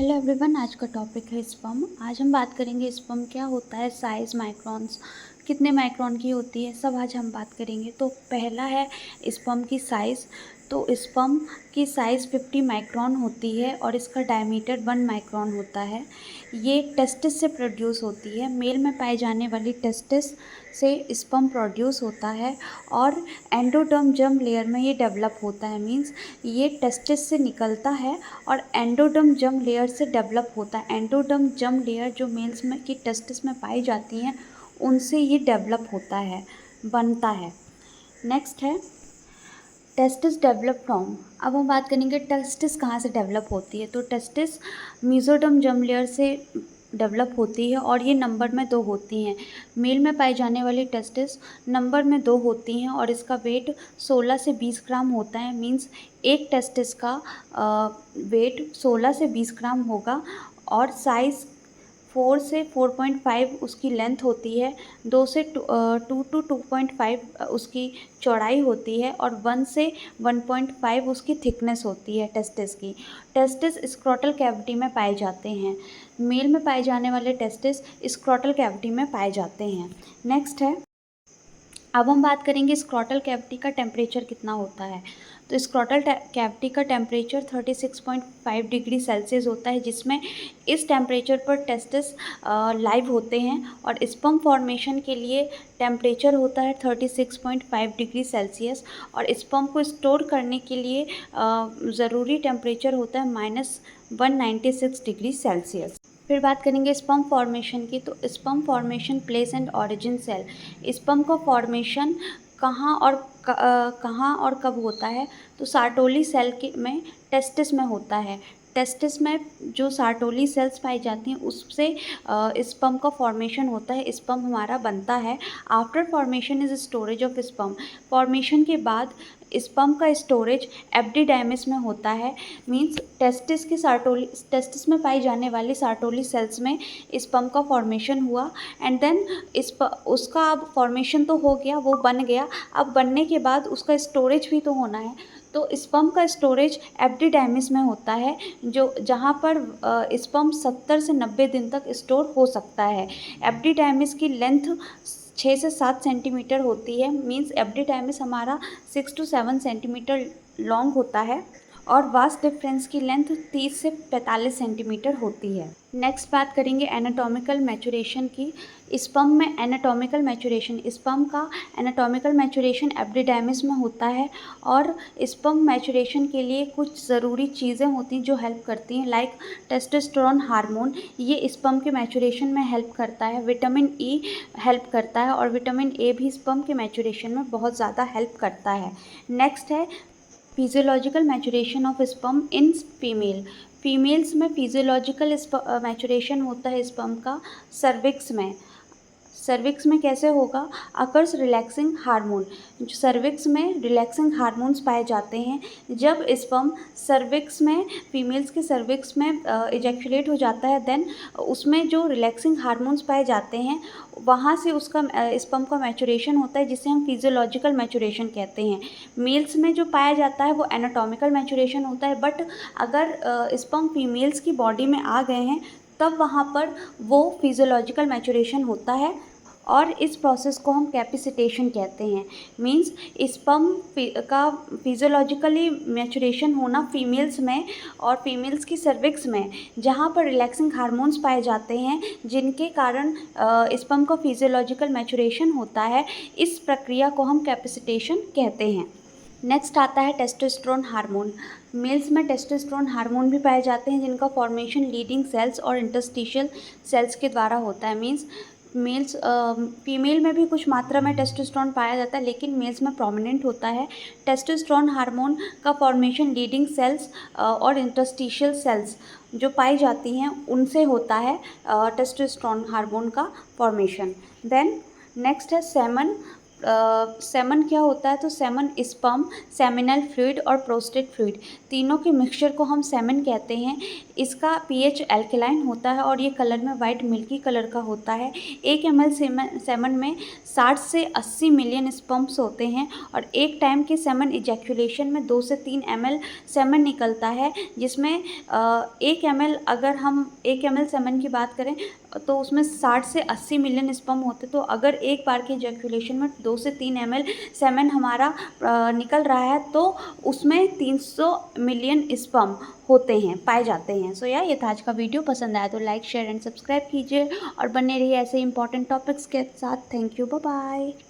Hello everyone, आज का topic है स्पर्म। आज हम बात करेंगे स्पर्म क्या होता है, साइज़, माइक्रॉन्स, कितने माइक्रॉन की होती है, सब आज हम बात करेंगे। तो पहला है स्पर्म की साइज़। तो स्पर्म की साइज़ 50 माइक्रॉन होती है और इसका डायमीटर 1 माइक्रॉन होता है। ये टेस्टिस से प्रोड्यूस होती है। मेल में पाई जाने वाली टेस्टिस से स्पर्म प्रोड्यूस होता है और एंडोडर्म जर्म लेयर में ये डेवलप होता है। मींस ये टेस्टिस से निकलता है और एंडोडर्म जर्म लेयर से डेवलप होता है। एंडोडर्म जर्म लेयर जो मेल्स में की टेस्टिस में पाई जाती हैं उनसे ये डेवलप होता है, बनता है। नेक्स्ट है टेस्टिस डेवलप फ्रॉम। अब हम बात करेंगे टेस्टिस कहाँ से डेवलप होती है। तो टेस्टिस मेसोडर्म जर्म लेयर से डेवलप होती है और ये नंबर में 2 होती हैं। मेल में पाई जाने वाली टेस्टिस नंबर में 2 होती हैं और इसका वेट 16 से 20 ग्राम होता है। मींस एक टेस्टिस का वेट 16 से 20 ग्राम होगा और साइज़ 4 से 4.5 उसकी लेंथ होती है, 2 से 2 टू 2.5 उसकी चौड़ाई होती है और 1 से 1.5 उसकी थिकनेस होती है टेस्टिस की। टेस्टिस स्क्रोटल कैविटी में पाए जाते हैं। मेल में पाए जाने वाले टेस्टिस स्क्रोटल कैविटी में पाए जाते हैं। नेक्स्ट है, अब हम बात करेंगे स्क्रोटल कैविटी का टेम्परेचर कितना होता है। तो स्क्रोटल कैविटी का टेम्परेचर 36.5 डिग्री सेल्सियस होता है, जिसमें इस टेम्परेचर पर टेस्टिस लाइव होते हैं और स्पर्म फॉर्मेशन के लिए टेम्परेचर होता है 36.5 डिग्री सेल्सियस और स्पर्म को स्टोर करने के लिए ज़रूरी टेम्परेचर होता है -196 डिग्री सेल्सियस। फिर बात करेंगे स्पर्म फॉर्मेशन की। तो sperm formation place and origin cell. Sperm का फॉर्मेशन कहाँ और कब होता है। तो सार्टोली सेल के में टेस्टिस में होता है। टेस्टिस में जो सार्टोली सेल्स पाई जाती हैं उससे स्पर्म का फॉर्मेशन होता है, स्पर्म हमारा बनता है। After formation is storage of sperm. Formation के बाद स्पर्म का स्टोरेज एब्डिडर्मिस में होता है। मींस टेस्टिस में पाई जाने वाली सार्टोली सेल्स में स्पर्म का फॉर्मेशन हुआ एंड देन उसका अब फॉर्मेशन तो हो गया, वो बन गया। अब बनने के बाद उसका स्टोरेज भी तो होना है। तो स्पर्म का स्टोरेज एब्डिडर्मिस में होता है, जो जहाँ पर स्पर्म 70 से 90 दिन तक स्टोर हो सकता है। एब्डिडर्मिस की लेंथ 6 से 7 सेंटीमीटर होती है। मींस एब्डिडर्मिस हमारा 6 टू 7 सेंटीमीटर लॉन्ग होता है और वास डिफरेंस की लेंथ 30 से 45 सेंटीमीटर होती है। नेक्स्ट बात करेंगे एनाटॉमिकल मैचुरेशन की। स्पर्म में एनाटॉमिकल मैचुरेशन, स्पर्म का एनाटॉमिकल मैचुरेशन एब्डिडर्मिस में होता है और स्पर्म मैचुरेशन के लिए कुछ ज़रूरी चीज़ें होती हैं जो हेल्प करती हैं, लाइक टेस्टोस्टेरोन हार्मोन, ये स्पर्म के मैचुरेशन में हेल्प करता है। विटामिन ई हेल्प करता है और विटामिन ए भी स्पर्म के मैचुरेशन में बहुत ज़्यादा हेल्प करता है। नेक्स्ट है physiological maturation of sperm in female. Females में फिजियोलॉजिकल मैचुरेशन होता है स्पर्म का सर्विक्स में। सर्विक्स में कैसे होगा, अकर्स रिलैक्सिंग हार्मोन। जो सर्विक्स में रिलैक्सिंग हार्मोन्स पाए जाते हैं। जब स्पर्म सर्विक्स में, फीमेल्स के सर्विक्स में इजैक्युलेट हो जाता है, देन उसमें जो रिलैक्सिंग हार्मोन्स पाए जाते हैं वहाँ से उसका स्पर्म का मैचुरेशन होता है, जिसे हम फिजियोलॉजिकल मैचुरेशन कहते हैं। मेल्स में जो पाया जाता है वो एनाटॉमिकल मैचुरेशन होता है, बट अगर स्पर्म फीमेल्स की बॉडी में आ गए हैं तब वहाँ पर वो फिजियोलॉजिकल मैचुरेशन होता है और इस प्रोसेस को हम कैपिसिटेशन कहते हैं। मींस स्पर्म का फिजियोलॉजिकली मैचुरेशन होना फीमेल्स में और फीमेल्स की सर्विक्स में, जहाँ पर रिलैक्सिंग हार्मोन्स पाए जाते हैं जिनके कारण स्पर्म का फिजियोलॉजिकल मैचुरेशन होता है, इस प्रक्रिया को हम कैपिसिटेशन कहते हैं। नेक्स्ट आता है टेस्टोस्टेरोन हार्मोन। मेल्स में टेस्टोस्टेरोन हार्मोन भी पाए जाते हैं जिनका फॉर्मेशन लीडिंग सेल्स और इंटरस्टिशियल सेल्स के द्वारा होता है। मींस मेल्स फीमेल में भी कुछ मात्रा में टेस्टोस्टेरोन पाया जाता है, लेकिन मेल्स में प्रोमिनेंट होता है। टेस्टोस्टेरोन हार्मोन का फॉर्मेशन लीडिंग सेल्स और इंटरस्टिशियल सेल्स जो पाई जाती हैं उनसे होता है टेस्टोस्टेरोन हार्मोन का फॉर्मेशन। देन नेक्स्ट है सेमन सेमन क्या होता है, तो सेमन स्पर्म, सेमिनल फ्लूइड और प्रोस्टेट फ्लूइड, तीनों के मिक्सचर को हम सेमन कहते हैं। इसका पीएच एल्कलाइन होता है और ये कलर में वाइट मिल्की कलर का होता है। 1 ml सेमन में 60 से 80 मिलियन स्पर्म्स होते हैं और एक टाइम के सेमन इजैकुलेशन में 2 से 3 ml सेमन निकलता है, जिसमें 1 ml, अगर हम 1 ml सेमन की बात करें तो उसमें 60 से 80 मिलियन स्पर्म होते। तो अगर एक बार के इजैकुलेशन में 2 से 3 ml सेमन हमारा निकल रहा है तो उसमें 300 मिलियन स्पर्म होते हैं, पाए जाते हैं। सो यार, ये था आज का वीडियो। पसंद आया तो लाइक, शेयर एंड सब्सक्राइब कीजिए और बने रहिए ऐसे इंपॉर्टेंट टॉपिक्स के साथ। Thank you, bye bye.